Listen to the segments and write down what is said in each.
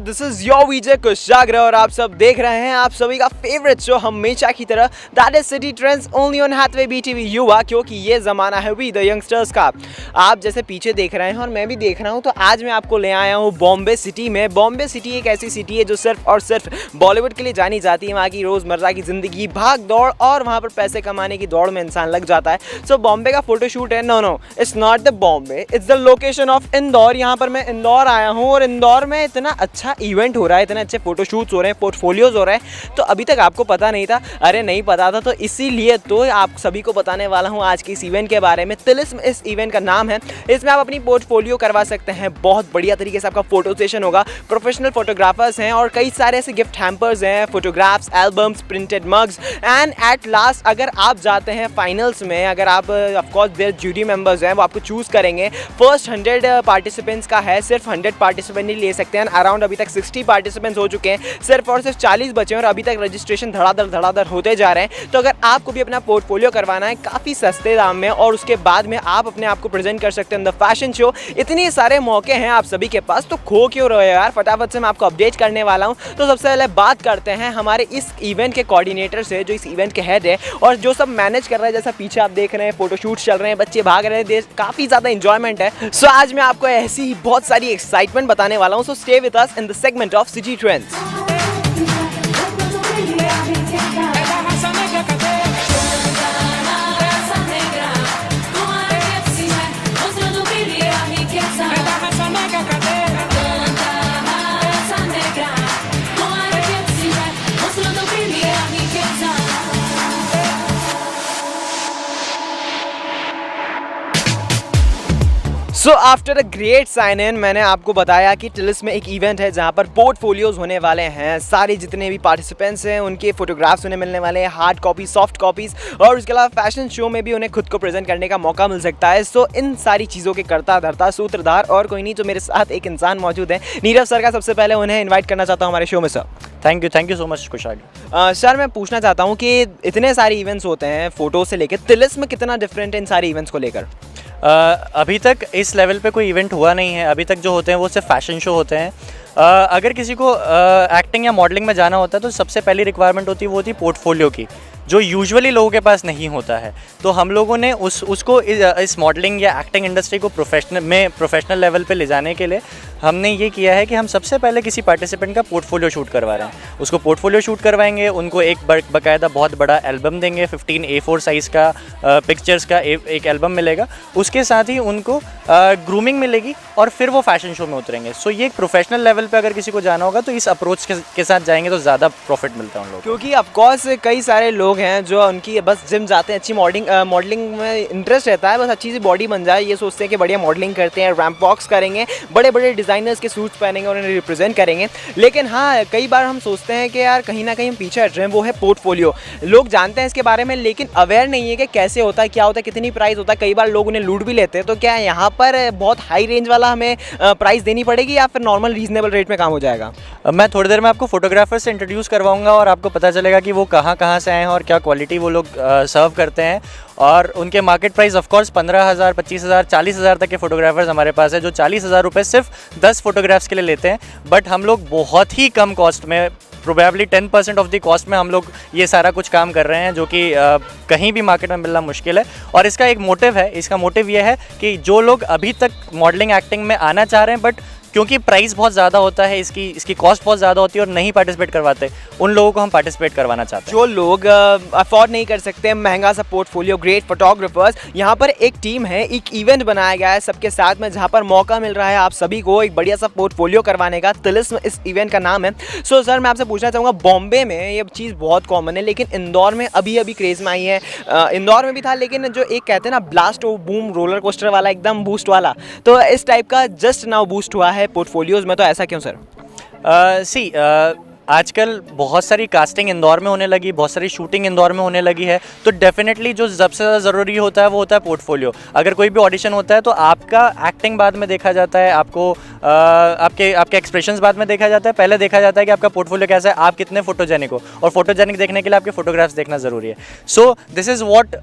This is your विजय कुशाग्र और आप सब देख रहे हैं आप सभी का फेवरेट शो हमेशा की तरह that is city trends only on Hathway BTV Yuva, क्योंकि ये ज़माना है वी द यंगस्टर्स का। आप जैसे पीछे देख रहे हैं और मैं भी देख रहा हूँ, तो आज मैं आपको ले आया हूँ बॉम्बे सिटी में। बॉम्बे सिटी एक ऐसी सिटी है जो सिर्फ और सिर्फ बॉलीवुड के लिए जानी जाती है। वहाँ की रोज़मर्रा की ज़िंदगी, भाग दौड़ और वहाँ पर पैसे कमाने की दौड़ में इंसान लग जाता है। सो बॉम्बे का फोटोशूट है, no it's not the Bombay, it's the location of Indore. यहाँ पर मैं इंदौर आया हूँ और इंदौर में इतना अच्छा इवेंट हो रहा है, इतने अच्छे फोटोशूट्स हो रहे हैं, पोर्टफोलियोज हो रहे हैं। तो अभी तक आपको पता नहीं था? अरे नहीं पता था, तो इसीलिए तो आप सभी को बताने वाला हूँ आज के इस इवेंट के बारे में। तिलिस्म इस इवेंट का नाम है। इसमें आप अपनी पोर्टफोलियो करवा सकते हैं। बहुत बढ़िया तरीके से आपका फोटो सेशन होगा। प्रोफेशनल फोटोग्राफर्स हैं और कई सारे ऐसे गिफ्ट हैम्पर्स हैं, photographs, albums, printed mugs and at last अगर आप जाते हैं फाइनल्स में, अगर आप ऑफकोर्स देयर जूरी मेंबर्स हैं, वो आपको चूज़ करेंगे। फर्स्ट 100 पार्टिसिपेंट्स का है, सिर्फ 100 पार्टिसिपेंट ही ले सकते हैं। अराउंड अभी तक 60 पार्टिसिपेंट्स हो चुके हैं, सिर्फ और सिर्फ 40 बचे हैं और अभी तक रजिस्ट्रेशन धड़ाधड़ होते जा रहे हैं। तो अगर आपको भी अपना पोर्टफोलियो करवाना है काफ़ी सस्ते दाम में और उसके बाद में आप अपने आप को प्रेजेंट कर सकते हैं द फैशन शो, इतने सारे मौके हैं आप सभी के पास, तो खो क्यों रहे हो यार। फटाफट से मैं आपको अपडेट करने वाला हूँ। तो सबसे पहले बात करते हैं हमारे इस इवेंट के कोऑर्डिनेटर से, जो इस इवेंट के हेड है और जो सब मैनेज कर रहे हैं। जैसा पीछे आप देख रहे हैं फोटोशूट चल रहे हैं, बच्चे भाग रहे हैं, काफ़ी ज़्यादा इंजॉयमेंट है। सो आज मैं आपको ऐसी ही बहुत सारी एक्साइटमेंट बताने वाला हूँ। So stay with us in the segment of city trends. So after a great sign in मैंने आपको बताया कि टिलिस में एक इवेंट है जहां पर पोर्टफोलियोज होने वाले हैं। सारे जितने भी पार्टिसिपेंट्स हैं उनके फोटोग्राफ्स उन्हें मिलने वाले हैं, हार्ड कॉपी, सॉफ्ट कॉपीज़, और उसके अलावा फैशन शो में भी उन्हें खुद को प्रेजेंट करने का मौका मिल सकता है। सो इन सारी चीज़ों के करता धरता सूत्रधार और कोई नहीं, जो मेरे साथ एक इंसान मौजूद है, नीरव सर का सबसे पहले उन्हें इन्वाइट करना चाहता हूँ हमारे शो में। Sir thank you so much Kushagra. Sir मैं पूछना चाहता हूँ कि इतने सारे इवेंट्स होते हैं फोटो से लेकर, तिलिस्म में कितना डिफरेंट है इन सारे इवेंट्स को लेकर? अभी तक इस लेवल पे कोई इवेंट हुआ नहीं है। अभी तक जो होते हैं वो सिर्फ फैशन शो होते हैं। अगर किसी को एक्टिंग या मॉडलिंग में जाना होता है तो सबसे पहली रिक्वायरमेंट होती है वो होती है पोर्टफोलियो की, जो यूजुअली लोगों के पास नहीं होता है। तो हम लोगों ने उसको इस मॉडलिंग या एक्टिंग इंडस्ट्री को प्रोफेशनल लेवल पे ले जाने के लिए हमने ये किया है कि हम सबसे पहले किसी पार्टिसिपेंट का पोर्टफोलियो शूट करवा रहे हैं। उसको पोर्टफोलियो शूट करवाएंगे, उनको एक बाकायदा बहुत बड़ा एल्बम देंगे, 15 A4 साइज़ का पिक्चर्स का एक एल्बम मिलेगा। उसके साथ ही उनको ग्रूमिंग मिलेगी और फिर वो फैशन शो में उतरेंगे। सो ये एक प्रोफेशनल लेवल पे अगर किसी को जाना होगा तो इस अप्रोच के साथ जाएंगे तो ज़्यादा प्रॉफिट मिलता है उन लोगों को। क्योंकि ऑफकोर्स कई सारे लोग हैं जो उनकी बस जिम जाते हैं, अच्छी मॉडलिंग में इंटरेस्ट रहता है, बस अच्छी सी बॉडी बन जाए, ये सोचते हैं कि बढ़िया मॉडलिंग करते हैं, रैम्प वॉक्स करेंगे, बड़े बड़े डिज़ाइनर्स के सूट्स पहनेंगे और उन्हें रिप्रेजेंट करेंगे। लेकिन हाँ, कई बार हम सोचते हैं कि यार कहीं ना कहीं हम पीछे हट रहे हैं, वो है पोर्टफोलियो। लोग जानते हैं इसके बारे में लेकिन अवेयर नहीं है कि कैसे होता है, क्या होता है, कितनी प्राइस होता है। कई बार लोग उन्हें लूट भी लेते हैं। तो क्या यहाँ पर बहुत हाई रेंज वाला हमें प्राइस देनी पड़ेगी या फिर नॉर्मल रीजनेबल रेट में काम हो जाएगा? मैं थोड़ी देर में आपको फोटोग्राफर से इंट्रोड्यूस करवाऊंगा और आपको पता चलेगा कि वो कहाँ से आए हैं और क्या क्वालिटी वो लोग सर्व करते हैं। और उनके मार्केट प्राइस ऑफकोर्स 15,000, 25,000, 40,000 तक के फोटोग्राफर्स हमारे पास है, जो 40,000 रुपये सिर्फ 10 फोटोग्राफ्स के लिए लेते हैं। बट हम लोग बहुत ही कम कॉस्ट में, प्रोबेबली 10% ऑफ द कॉस्ट में हम लोग ये सारा कुछ काम कर रहे हैं, जो कि कहीं भी मार्केट में मिलना मुश्किल है। और इसका एक मोटिव है, इसका मोटिव ये है कि जो लोग अभी तक मॉडलिंग एक्टिंग में आना चाह रहे हैं बट क्योंकि प्राइस बहुत ज़्यादा होता है, इसकी कॉस्ट बहुत ज़्यादा होती है और नहीं पार्टिसिपेट करवाते, उन लोगों को हम पार्टिसिपेट करवाना चाहते हैं। जो लोग अफोर्ड नहीं कर सकते महंगा सा पोर्टफोलियो, ग्रेट फोटोग्राफर्स, यहाँ पर एक टीम है, एक इवेंट बनाया गया है सबके साथ में, जहाँ पर मौका मिल रहा है आप सभी को एक बढ़िया सा पोर्टफोलियो करवाने का। तिलिस्म इस इवेंट का नाम है। सो सर मैं आपसे पूछना चाहूँगा, बॉम्बे में ये चीज़ बहुत कॉमन है लेकिन इंदौर में अभी क्रेज़ में आई है। इंदौर में भी था लेकिन जो एक कहते हैं ना ब्लास्ट बूम रोलर कोस्टर वाला, एकदम बूस्ट वाला, तो इस टाइप का जस्ट नाउ बूस्ट हुआ है पोर्टफोलियोज में। तो ऐसा क्यों सर? आजकल बहुत सारी कास्टिंग इंदौर में होने लगी, बहुत सारी शूटिंग इंदौर में होने लगी है, तो डेफिनेटली जो सबसे ज़्यादा ज़रूरी होता है वो होता है पोर्टफोलियो। अगर कोई भी ऑडिशन होता है तो आपका एक्टिंग बाद में देखा जाता है, आपको आपके एक्सप्रेशंस बाद में देखा जाता है, पहले देखा जाता है कि आपका पोर्टफोलियो कैसा है, आप कितने फोटोजेनिक हो, और फोटोजेनिक देखने के लिए आपके फोटोग्राफ्स देखना ज़रूरी है। सो दिस इज़ वॉट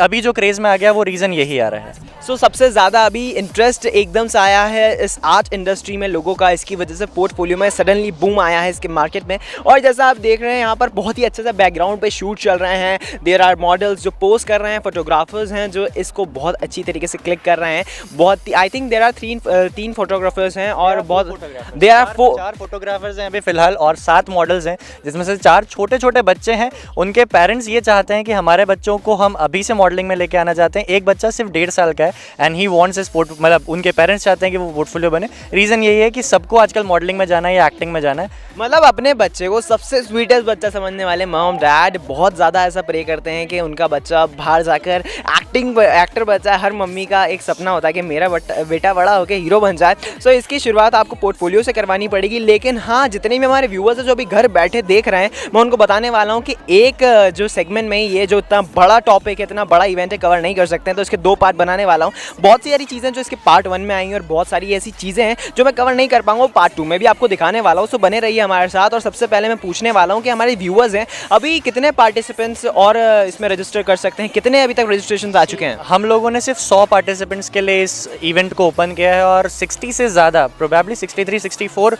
अभी जो क्रेज़ में आ गया वो रीज़न यही आ रहा है। सो सबसे ज़्यादा अभी इंटरेस्ट एकदम से आया है इस आर्ट इंडस्ट्री में लोगों का, इसकी वजह से पोर्टफोलियो में सडनली बूम आया है इसके मार्केट में। और जैसा आप देख रहे हैं यहाँ पर बहुत ही अच्छे से बैकग्राउंड पे शूट चल रहे हैं, देयर आर मॉडल्स जो पोस्ट कर रहे हैं, फोटोग्राफर्स हैं जो इसको बहुत अच्छी तरीके से क्लिक कर रहे हैं। बहुत आई थिंक देयर आर तीन फोटोग्राफर्स हैं और बहुत देयर आर 4 फोटोग्राफर्स हैं अभी फिलहाल और 7 मॉडल्स हैं, जिसमें से 4 छोटे छोटे बच्चे हैं। उनके पेरेंट्स ये चाहते हैं कि हमारे बच्चों को हम अभी से मॉडलिंग में लेके आना चाहते हैं। एक बच्चा सिर्फ 1.5 साल का है एंड ही वांट्स हिज मतलब उनके पेरेंट्स चाहते हैं कि वो पोर्टफोलियो बने। रीज़न यही है कि सबको आजकल मॉडलिंग में जाना है या एक्टिंग में जाना है। मतलब अपने बच्चे को सबसे स्वीटेस्ट बच्चा समझने वाले मॉम डैड बहुत ज़्यादा ऐसा प्रे करते हैं कि उनका बच्चा बाहर जाकर एक्टर बच्चा। हर मम्मी का एक सपना होता है कि मेरा बेटा बड़ा होकर हीरो बन जाए। सो इसकी शुरुआत आपको पोर्टफोलियो से करवानी पड़ेगी। लेकिन हाँ, जितने भी हमारे व्यूअर्स हैं जो अभी घर बैठे देख रहे हैं, मैं उनको बताने वाला हूँ कि एक जो सेगमेंट में ये जो इतना बड़ा टॉपिक है, इतना बड़ा इवेंट है, कवर नहीं कर सकते हैं, तो इसके 2 पार्ट बनाने वाला हूँ। बहुत सी सारी चीज़ें जो इसके पार्ट 1 में आई हैं और बहुत सारी ऐसी चीज़ें हैं जो मैं कवर नहीं कर पाऊंगा, वो पार्ट 2 में भी आपको दिखाने वाला हूँ। सो बने रहिए हमारे साथ। और सबसे पहले मैं पूछने वाला हूँ कि हमारे व्यूअर्स हैं अभी कितने पार्टिसिपेंट्स और इसमें रजिस्टर कर सकते हैं, कितने अभी तक रजिस्ट्रेशन आ चुके हैं? हम लोगों ने सिर्फ 100 पार्टिसिपेंट्स के लिए इस इवेंट को ओपन किया है और 60 से ज़्यादा, प्रोबेबली 63-64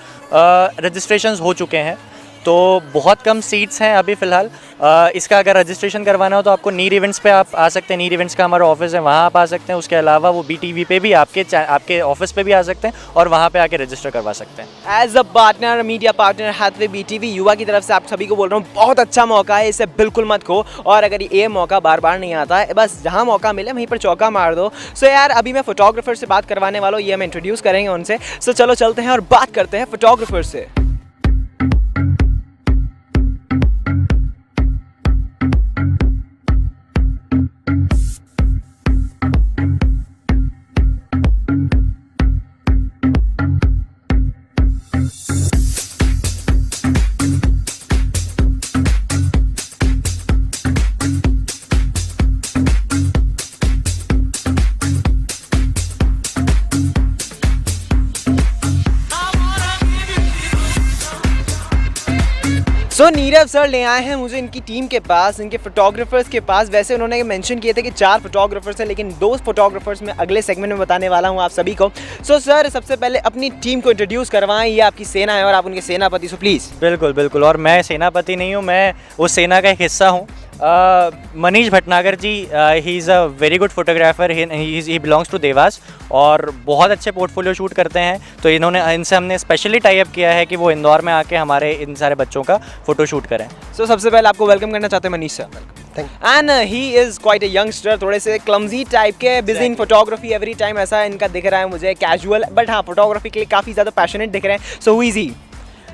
रजिस्ट्रेशंस हो चुके हैं। तो बहुत कम सीट्स हैं अभी फ़िलहाल। इसका अगर रजिस्ट्रेशन करवाना हो तो आपको नीर इवेंट्स पे आप आ सकते हैं। नीर इवेंट्स का हमारा ऑफिस है, वहाँ आप आ सकते हैं। उसके अलावा वो BTV पे भी आपके ऑफिस पे भी आ सकते हैं और वहाँ पे आके रजिस्टर करवा सकते हैं। As a partner, media partner Hathway BTV Yuva की तरफ से आप सभी को बोल रहा हूँ, बहुत अच्छा मौका है, इसे बिल्कुल मत खो। और अगर ये मौका बार बार नहीं आता है, बस जहाँ मौका मिले वहीं पर चौका मार दो। सो यार, अभी मैं फोटोग्राफर से बात करवाने वाला हूँ, ये हम इंट्रोड्यूस करेंगे उनसे। सो चलो चलते हैं और बात करते हैं फोटोग्राफर से। सो नीरव सर ले आए हैं मुझे इनकी टीम के पास, इनके फोटोग्राफर्स के पास। वैसे उन्होंने मेंशन किए थे कि 4 फोटोग्राफर्स हैं, लेकिन 2 फोटोग्राफर्स में अगले सेगमेंट में बताने वाला हूं आप सभी को। सो सर, सबसे पहले अपनी टीम को इंट्रोड्यूस करवाएं। ये आपकी सेना है और आप उनके सेनापति, सो प्लीज़। बिल्कुल बिल्कुल। और मैं सेनापति नहीं हूँ, मैं उस सेना का एक हिस्सा हूँ। Manish Bhatnagar ji, he is a very good photographer, he belongs to Dewas और बहुत अच्छे पोर्टफोलियो शूट करते हैं। तो इनसे हमने स्पेशली टाई अप किया है कि वो इंदौर में आके हमारे इन सारे बच्चों का फ़ोटो शूट करें। सो सबसे पहले आपको वेलकम करना चाहते हैं Manish sir. And he is quite a youngster, थोड़े से क्लमजी टाइप के, busy in photography every time, ऐसा इनका दिख रहा है मुझे, कैजुअल, बट हाँ फोटोग्राफी के लिए काफ़ी ज़्यादा पैशनेट दिख रहे हैं। So who is he?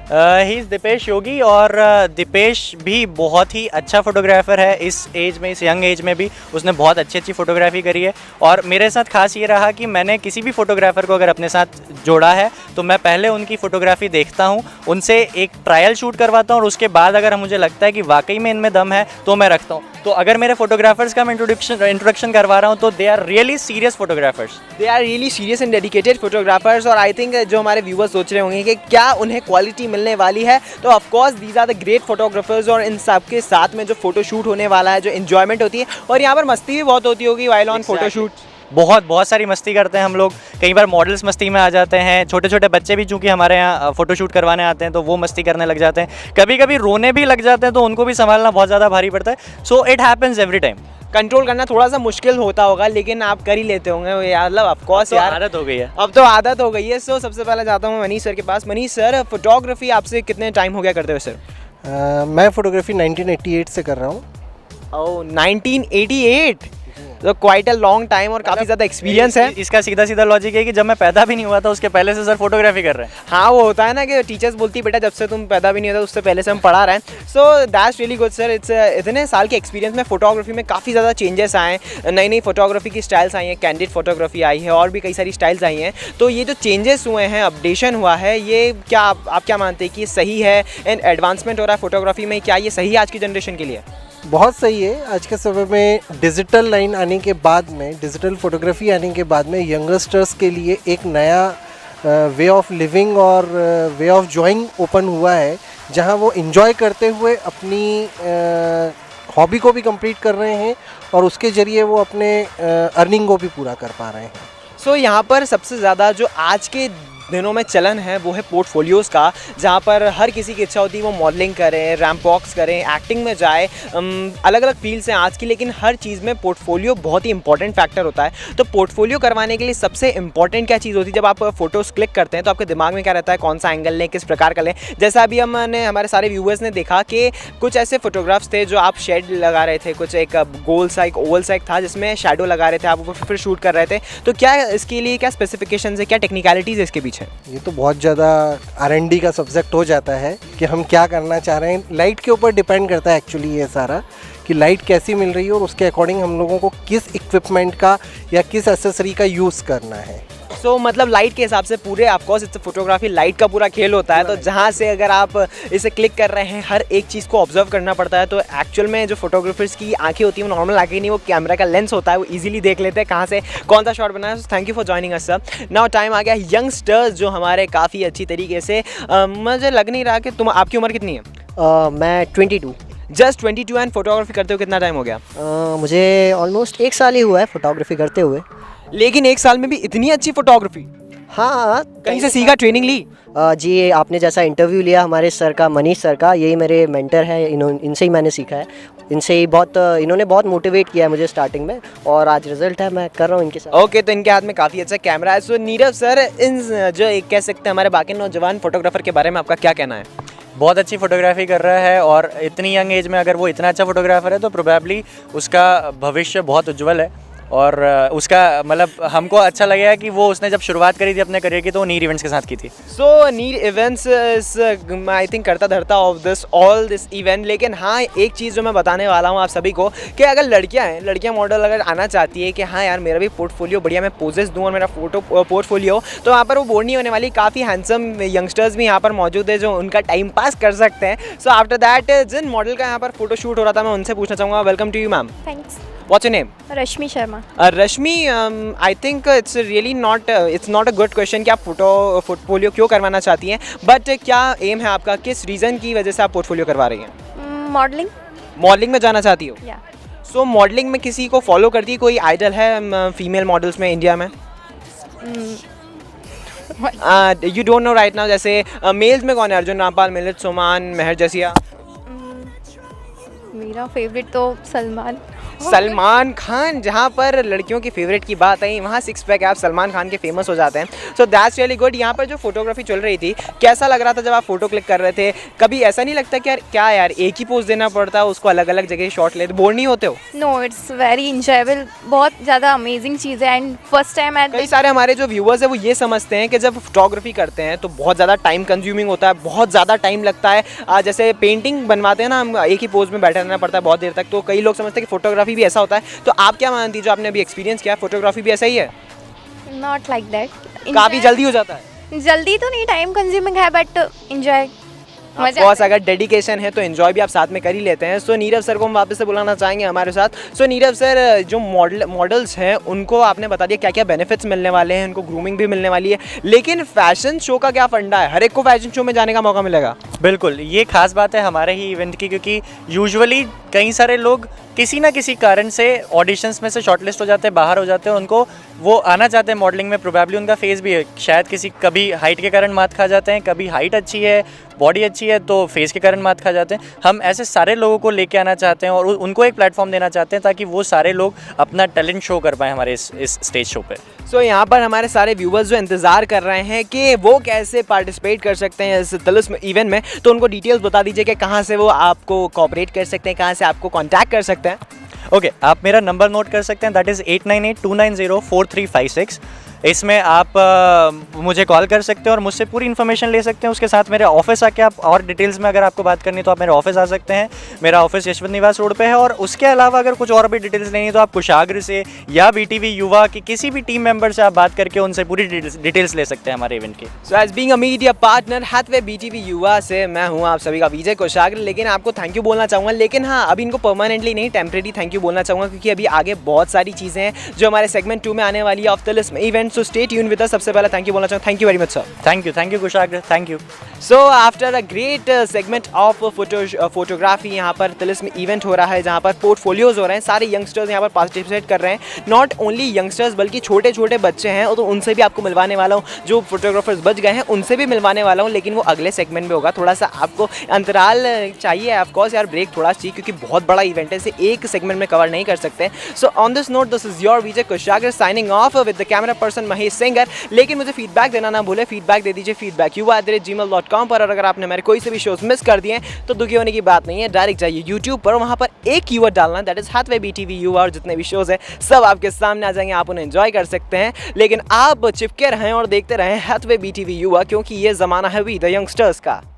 He is Deepesh Yogi और दीपेश भी बहुत ही अच्छा फोटोग्राफर है। इस एज में, इस यंग एज में भी उसने बहुत अच्छी फोटोग्राफी करी है। और मेरे साथ खास ये रहा कि मैंने किसी भी फोटोग्राफर को अगर अपने साथ जोड़ा है तो मैं पहले उनकी फ़ोटोग्राफी देखता हूँ, उनसे एक ट्रायल शूट करवाता हूँ और उसके बाद अगर मुझे लगता है कि वाकई में इनमें दम है तो मैं रखता हूँ। तो अगर मेरे फोटोग्राफर्स का मैं इंट्रोडक्शन करवा रहा हूँ तो they are really serious photographers, they are really serious and dedicated photographers. और आई थिंक जो हमारे व्यूअर्स सोच रहे होंगे कि क्या उन्हें क्वालिटी मिलने वाली है, तो of course these are the great photographers. और इन सब के साथ में जो फोटो शूट होने वाला है, जो एंजॉयमेंट होती है, और यहाँ पर मस्ती भी बहुत होती होगी वाइल ऑन फोटो शूट। बहुत सारी मस्ती करते हैं हम लोग। कई बार मॉडल्स मस्ती में आ जाते हैं, छोटे छोटे बच्चे भी चूँकि हमारे यहाँ फ़ोटोशूट करवाने आते हैं तो वो मस्ती करने लग जाते हैं, कभी कभी रोने भी लग जाते हैं, तो उनको भी संभालना बहुत ज़्यादा भारी पड़ता है। So it happens every time. Control करना थोड़ा सा मुश्किल होता होगा, लेकिन आप कर ही लेते होंगे यार, मतलब ऑफ कोर्स यार, आदत हो गई है, अब तो आदत हो गई है। सो सबसे पहले जाता हूँ मनीष सर के पास। मनीष सर, फोटोग्राफी आपसे कितने टाइम हो गया करते हुए सर? मैं फोटोग्राफी 1988 से कर रहा हूँ। ओह 1988। तो क्वाइट अ लॉन्ग टाइम और काफ़ी ज़्यादा एक्सपीरियंस है। इसका सीधा सीधा लॉजिक है कि जब मैं पैदा भी नहीं हुआ था उसके पहले से सर फोटोग्राफी कर रहे हैं। हाँ, वो होता है ना कि टीचर्स बोलती है बेटा जब से तुम पैदा भी नहीं होता उससे पहले से हम पढ़ा रहे हैं। So that's really good sir. It's इतने साल के एक्सपीरियंस में फोटोग्राफी में काफ़ी ज़्यादा चेंजेस आए हैं, नई नई फोटोग्राफी की स्टाइल्स आई हैं, कैंडिड फोटोग्राफी आई है और भी कई सारी स्टाइल्स आई हैं। तो ये जो चेंजेस हुए हैं, अपडेशन हुआ है, ये क्या आप क्या मानते हैं कि ये सही है एंड एडवांसमेंट हो रहा है फोटोग्राफी में, क्या ये सही है आज की जनरेशन के लिए? बहुत सही है। आज के समय में डिजिटल लाइन आने के बाद में, डिजिटल फोटोग्राफी आने के बाद में यंगस्टर्स के लिए एक नया वे ऑफ लिविंग और वे ऑफ जॉइंग ओपन हुआ है, जहां वो एंजॉय करते हुए अपनी हॉबी को भी कंप्लीट कर रहे हैं और उसके ज़रिए वो अपने अर्निंग को भी पूरा कर पा रहे हैं। सो यहाँ पर सबसे ज़्यादा जो आज के दिनों में चलन है वो है पोर्टफोलियोज़ का, जहाँ पर हर किसी की इच्छा होती है वो मॉडलिंग करें, रैंप वॉक्स करें, एक्टिंग में जाए। अलग अलग फील्ड्स हैं आज की, लेकिन हर चीज़ में पोर्टफोलियो बहुत ही इंपॉर्टेंट फैक्टर होता है। तो पोर्टफोलियो करवाने के लिए सबसे इंपॉर्टेंट क्या चीज़ होती है? जब आप फोटोज़ क्लिक करते हैं तो आपके दिमाग में क्या रहता है, कौन सा एंगल लें, किस प्रकार का लें? जैसा अभी हमने हमारे सारे व्यूअर्स ने देखा कि कुछ ऐसे फोटोग्राफ्स थे जो आप शेड लगा रहे थे, कुछ एक गोल सा एक ओवल सा एक था जिसमें शेडो लगा रहे थे, आप ऊपर फिर शूट कर रहे थे। तो क्या इसके लिए क्या स्पेसिफिकेशंस है, क्या टेक्निकलिटीज़ है इसके पीछे? ये तो बहुत ज़्यादा R&D का सब्जेक्ट हो जाता है कि हम क्या करना चाह रहे हैं। लाइट के ऊपर डिपेंड करता है एक्चुअली ये सारा, कि लाइट कैसी मिल रही है और उसके अकॉर्डिंग हम लोगों को किस इक्विपमेंट का या किस एसेसरी का यूज़ करना है। सो मतलब लाइट के हिसाब से पूरे ऑफकोर्स इट्स फोटोग्राफी लाइट का पूरा खेल होता है। तो जहाँ से अगर आप इसे क्लिक कर रहे हैं, हर एक चीज़ को ऑब्जर्व करना पड़ता है। तो एक्चुअल में जो फोटोग्राफर्स की आंखें होती हैं वो नॉर्मल आंखें नहीं, वो कैमरा का लेंस होता है, वो इजीली देख लेते हैं कहाँ से कौन सा शॉट बना है। Thank you for joining us sir. Now time आ गया यंगस्टर्स जो हमारे काफ़ी अच्छी तरीके से मुझे लग नहीं रहा कि आपकी उम्र कितनी है? मैं 22। जस्ट 22 एंड फोटोग्राफी करते हुए कितना टाइम हो गया? मुझे ऑलमोस्ट 1 साल ही हुआ है फोटोग्राफी करते हुए। लेकिन 1 साल में भी इतनी अच्छी फोटोग्राफी? हाँ, कहीं से सीखा, ट्रेनिंग ली? जी, आपने जैसा इंटरव्यू लिया हमारे सर का, मनीष सर का, यही मेरे मेंटर है, इनसे ही मैंने सीखा है। इनसे ही बहुत इन्होंने बहुत मोटिवेट किया है मुझे स्टार्टिंग में, और आज रिजल्ट है, मैं कर रहा हूँ इनके साथ। ओके, तो इनके हाथ में काफ़ी अच्छा कैमरा है। सो नीरव सर, इन जो एक कह सकते हैं हमारे बाकी नौजवान फोटोग्राफर के बारे में आपका क्या कहना है? बहुत अच्छी फोटोग्राफी कर रहा है और इतनी यंग एज में अगर वो इतना अच्छा फोटोग्राफर है तो प्रोबेबली उसका भविष्य बहुत उज्जवल है। और उसका मतलब हमको अच्छा लगेगा कि वो उसने जब शुरुआत करी थी अपने करियर की तो वो नीर इवेंट्स के साथ की थी। सो नीर इवेंट्स इज आई थिंक करता धरता of this all this event. लेकिन हाँ, एक चीज़ जो मैं बताने वाला हूँ आप सभी को कि अगर लड़कियाँ मॉडल अगर आना चाहती है कि हाँ यार मेरा भी पोर्टफोलियो बढ़िया, मैं पोजेस दूँ और मेरा पोर्टफोलियो, तो वहाँ पर वो बोर नहीं होने वाली। काफ़ी हैंडसम यंगस्टर्स भी यहाँ पर मौजूद है जो उनका टाइम पास कर सकते हैं। सो आफ्टर दैट जिन मॉडल का यहाँ पर फोटो शूट हो रहा था मैं उनसे पूछना चाहूँगा। Welcome to you ma'am. Thanks. What's your name? Rashmi Sharma. Rashmi, I think it's really not a good question कि आप पोर्टफोलियो क्यों करवाना चाहती हैं, बट क्या एम है आपका, किस रीज़न की वजह से आप पोर्टफोलियो करवा रही हैं? मॉडलिंग. मॉडलिंग में जाना चाहती हो? या. सो मॉडलिंग में किसी को फॉलो करती है, कोई आइडल है फीमेल मॉडल्स में इंडिया में? You don't know right now? जैसे मेल्स में कौन है? अर्जुन रामपाल, मिलिंद सोमान, मेहर जसिया? मेरा फेवरेट तो सलमान खान। जहाँ पर लड़कियों की फेवरेट की बात आई वहाँ 6 पैक आप सलमान खान के फेमस हो जाते हैं। So that's really good. यहाँ पर जो फोटोग्राफी चल रही थी, कैसा लग रहा था जब आप फोटो क्लिक कर रहे थे? कभी ऐसा नहीं लगता कि यार क्या यार एक ही पोज देना पड़ता है, उसको अलग अलग जगह शॉट लेते, बोर नहीं होते हो? No, it's very enjoyable. बहुत ज़्यादा अमेजिंग चीज़ है. एंड फर्स्ट टाइम कई सारे हमारे जो व्यूअर्स है वो ये समझते हैं कि जब फोटोग्राफी करते हैं तो बहुत ज़्यादा टाइम कंज्यूमिंग होता है, बहुत ज़्यादा टाइम लगता है। जैसे पेंटिंग बनवाते हैं ना हम, एक ही पोज में बैठा रहना पड़ता है बहुत देर तक। तो कई लोग समझते हैं कि फोटोग्राफी भी ऐसा होता है। तो आप क्या मानती है, जो आपने अभी एक्सपीरियंस किया, फोटोग्राफी भी ऐसा ही है? Not like that. काफ़ी जल्दी हो जाता है? जल्दी तो नहीं, टाइम कंज्यूमिंग है, बट इंजॉय बस अगर डेडिकेशन है तो एंजॉय भी आप साथ में कर ही लेते हैं। सो नीरव सर को हम वापस से बुलाना चाहेंगे हमारे साथ। सो नीरव सर, जो मॉडल्स हैं उनको आपने बता दिया क्या क्या बेनिफिट्स मिलने वाले हैं, उनको ग्रूमिंग भी मिलने वाली है, लेकिन फैशन शो का क्या फंडा है? हर एक को फैशन शो में जाने का मौका मिलेगा? बिल्कुल, ये खास बात है हमारे ही इवेंट की, क्योंकि यूजुअली कई सारे लोग किसी ना किसी कारण से ऑडिशंस में से शॉर्टलिस्ट हो जाते हैं, बाहर हो जाते हैं, उनको वो आना चाहते हैं मॉडलिंग में। प्रोबेबली उनका फेस भी है, शायद किसी कभी हाइट के कारण मात खा जाते हैं, कभी हाइट अच्छी है, बॉडी अच्छी है तो फेस के कारण मात खा जाते हैं। हम ऐसे सारे लोगों को लेके आना चाहते हैं और उनको एक प्लेटफॉर्म देना चाहते हैं ताकि वो सारे लोग अपना टैलेंट शो कर पाएँ हमारे इस स्टेज शो पे। सो यहाँ पर हमारे सारे व्यूवर्स जो इंतज़ार कर रहे हैं कि वो कैसे पार्टिसिपेट कर सकते हैं इस तिलिस्म इवेंट में, तो उनको डिटेल्स बता दीजिए कि कहाँ से वो आपको कोऑपरेट कर सकते हैं, कहाँ से आपको कांटेक्ट कर सकते हैं। ओके, आप मेरा नंबर नोट कर सकते हैं, दैट इज़ 8982904356। इसमें आप मुझे कॉल कर सकते हैं और मुझसे पूरी इन्फॉर्मेशन ले सकते हैं। उसके साथ मेरे ऑफिस आके आप और डिटेल्स में अगर आपको बात करनी है तो आप मेरे ऑफिस आ सकते हैं। मेरा ऑफिस यशवंत निवास रोड पे है। और उसके अलावा अगर कुछ और भी डिटेल्स लेनी है तो आप कुशाग्र से या BTV युवा की किसी भी टीम मेंबर से आप बात करके उनसे पूरी डिटेल्स ले सकते हैं हमारे इवेंट की। So as being a media partner Hathway BTV Yuva से मैं हूं आप सभी का विजय कुशाग्र। लेकिन आपको थैंक यू बोलना चाहूँगा, लेकिन हाँ अभी इनको परमानेंटली नहीं, टेम्परेरी थैंक यू बोलना चाहूँगा, क्योंकि अभी आगे बहुत सारी चीज़ें हैं जो हमारे सेगमेंट 2 में आने वाली है of the list event. So stay tune with us. सबसे पहले थैंक यू बोलना चाहूँगा, thank you very much sir. Thank you Kushagra, thank you. So after a great segment of photography, यहाँ पर तिलिस्म इवेंट हो रहा है जहाँ पर पोर्टफोलियोज हो रहे हैं, सारे यंगस्टर्स यहाँ पर पार्टिसिपेट कर रहे हैं। नॉट ओनली यंगस्टर्स बल्कि छोटे छोटे बच्चे हैं, तो उनसे भी आपको मिलवाने वाला हूँ। जो फोटोग्राफर्स बच गए हैं उनसे भी मिलवाने वाला हूँ, लेकिन वो अगले सेगमेंट में होगा। थोड़ा सा आपको अंतराल चाहिए, ऑफकोर्स यार ब्रेक थोड़ा चाहिए, क्योंकि बहुत बड़ा इवेंट है, इसे एक सेगमेंट में कवर नहीं कर सकते। So on this note, this is your Vijay Kushagra signing off with the camera person Mahesh singer. लेकिन मुझे फीडबैक देना ना भूले, फीडबैक दे दीजिए feedback@gmail.com पर। और अगर आपने हमारे कोई से भी शोज मिस कर दिए तो दुखी होने की बात नहीं है, डायरेक्ट जाइए यूट्यूब पर, वहाँ पर एक कीवर्ड डालना, दैट इज हैथवे BTV युवा, और जितने भी शोज हैं सब आपके सामने आ जाएंगे, आप उन्हें एंजॉय कर सकते हैं। लेकिन आप चिपके रहें और देखते रहें हैथवे BTV युवा, क्योंकि ये ज़माना है वी द यंगस्टर्स का।